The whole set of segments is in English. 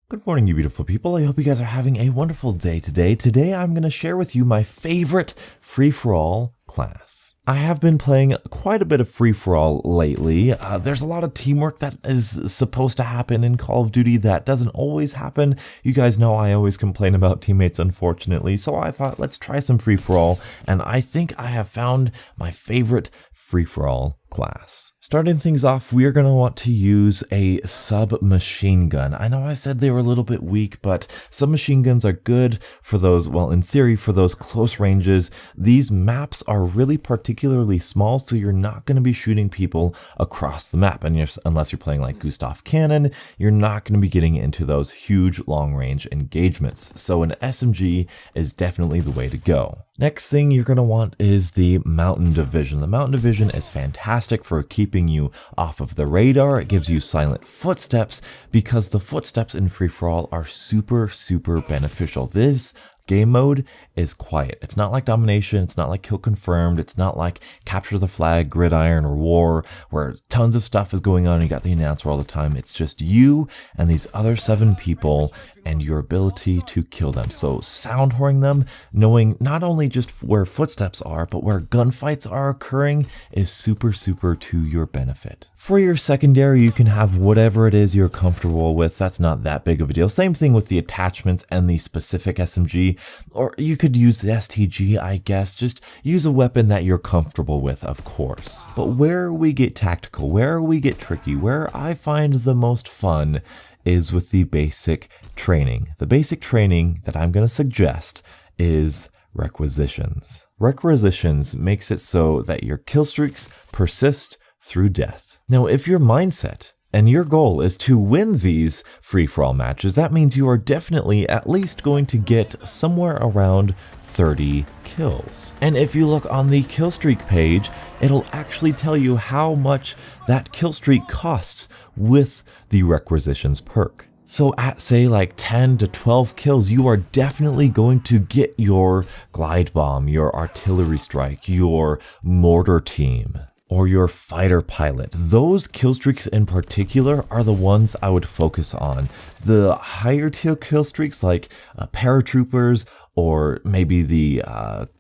Good morning, you beautiful people. I hope you guys are having a wonderful day today. Today, I'm going to share with you my favorite free-for-all class. I have been playing quite a bit of free-for-all lately. There's a lot of teamwork that is supposed to happen in Call of Duty that doesn't always happen. You guys know I always complain about teammates, unfortunately, so I thought let's try some free-for-all, and I think I have found my favorite free-for-all class. Starting things off, we are going to want to use a submachine gun. I know I said they were a little bit weak, but submachine guns are good for those, well, in theory, for those close ranges. These maps are really particularly small, so you're not going to be shooting people across the map. And unless you're playing like Gustav Cannon, you're not going to be getting into those huge long-range engagements. So an SMG is definitely the way to go. Next thing you're going to want is the Mountain Division. The Mountain Division is fantastic for keeping you off of the radar. It gives you silent footsteps because the footsteps in free-for-all are super beneficial. This game mode is quiet. It's not like Domination, it's not like Kill Confirmed, it's not like Capture the Flag, Gridiron, or War, where tons of stuff is going on and you got the announcer all the time. It's just you and these other 7 people and your ability to kill them. So sound whoring them, knowing not only just where footsteps are, but where gunfights are occurring is super to your benefit. For your secondary, you can have whatever it is you're comfortable with. That's not that big of a deal. Same thing with the attachments and the specific SMG, or you could use the STG, I guess. Just use a weapon that you're comfortable with, of course. But where we get tactical, where we get tricky, where I find the most fun is with the basic training. The basic training that I'm going to suggest is Requisitions. Requisitions makes it so that your kill streaks persist through death. Now, if your mindset and your goal is to win these free-for-all matches, that means you are definitely at least going to get somewhere around 30 kills. And if you look on the kill streak page, it'll actually tell you how much that kill streak costs with the Requisitions perk. So at say like 10 to 12 kills, you are definitely going to get your glide bomb, your artillery strike, your mortar team, or your fighter pilot. Those kill streaks in particular are the ones I would focus on. The higher tier kill streaks like paratroopers, or maybe the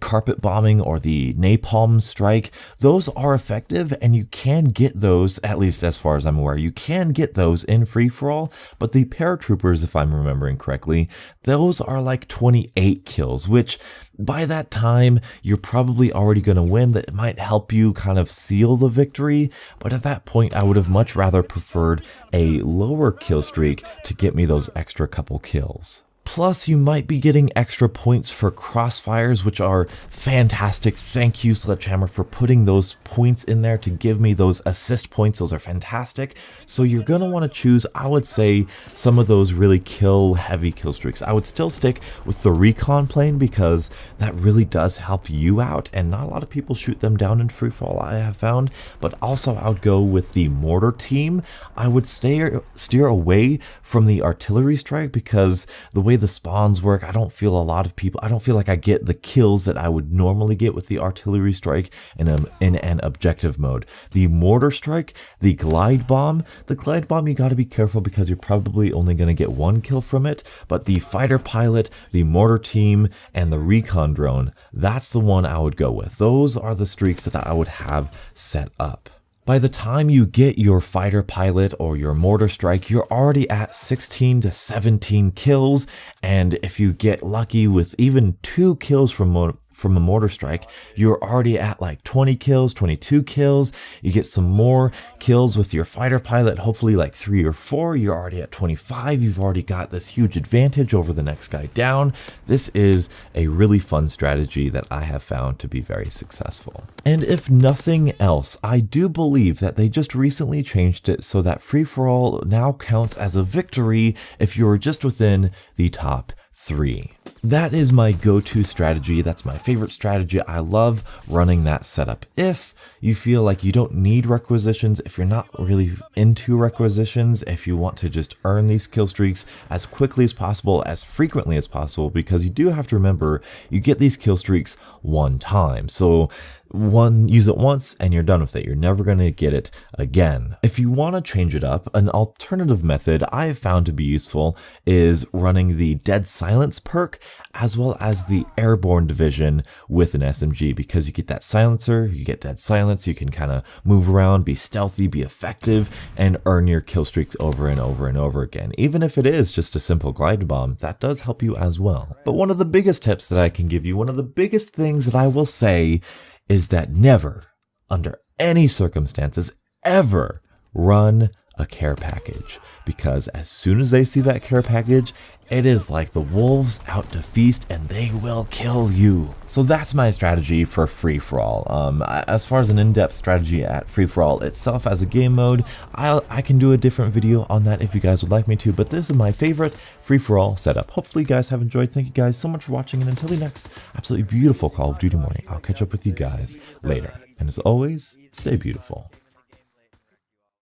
carpet bombing or the napalm strike, those are effective and you can get those, at least as far as I'm aware, you can get those in free-for-all, but the paratroopers, if I'm remembering correctly, those are like 28 kills, which by that time, you're probably already going to win. That might help you kind of seal the victory, but at that point, I would have much rather preferred a lower kill streak to get me those extra couple kills. Plus, you might be getting extra points for crossfires, which are fantastic. Thank you, Sledgehammer, for putting those points in there to give me those assist points. Those are fantastic. So you're going to want to choose, I would say, some of those really heavy kill streaks. I would still stick with the recon plane because that really does help you out, and not a lot of people shoot them down in free-for-all, I have found. But also, I would go with the mortar team. I would steer away from the artillery strike because the way the spawns work, I don't feel like I get the kills that I would normally get with the artillery strike in an objective mode. The mortar strike, the glide bomb you got to be careful because you're probably only going to get 1 kill from it, but the fighter pilot, the mortar team, and the recon drone, that's the one I would go with. Those are the streaks that I would have set up. By the time you get your fighter pilot or your mortar strike, you're already at 16 to 17 kills, and if you get lucky with even 2 kills from a mortar strike, you're already at like 20 kills, 22 kills. You get some more kills with your fighter pilot, hopefully like 3 or 4. You're already at 25. You've already got this huge advantage over the next guy down. This is a really fun strategy that I have found to be very successful. And if nothing else, I do believe that they just recently changed it so that free-for-all now counts as a victory if you're just within the top 3. That is my go-to strategy. That's my favorite strategy. I love running that setup. If you feel like you don't need requisitions, if you're not really into requisitions, if you want to just earn these kill streaks as quickly as possible, as frequently as possible, because you do have to remember you get these kill streaks one time. So use it once and you're done with it. You're never going to get it again. If you want to change it up, an alternative method I've found to be useful is running the Dead Silence perk as well as the Airborne division with an SMG, because you get that silencer, you get dead silence, you can kind of move around, be stealthy, be effective, and earn your kill streaks over and over and over again. Even if it is just a simple glide bomb, that does help you as well. But one of the biggest tips that I can give you, one of the biggest things that I will say, is that never, under any circumstances, ever run a care package, because as soon as they see that care package, it is like the wolves out to feast and they will kill you. So that's my strategy for free-for-all. As far as an in-depth strategy at free-for-all itself as a game mode, I can do a different video on that if you guys would like me to, but this is my favorite free-for-all setup. Hopefully you guys have enjoyed. Thank you guys so much for watching, and until the next absolutely beautiful Call of Duty morning, I'll catch up with you guys later. And as always, stay beautiful.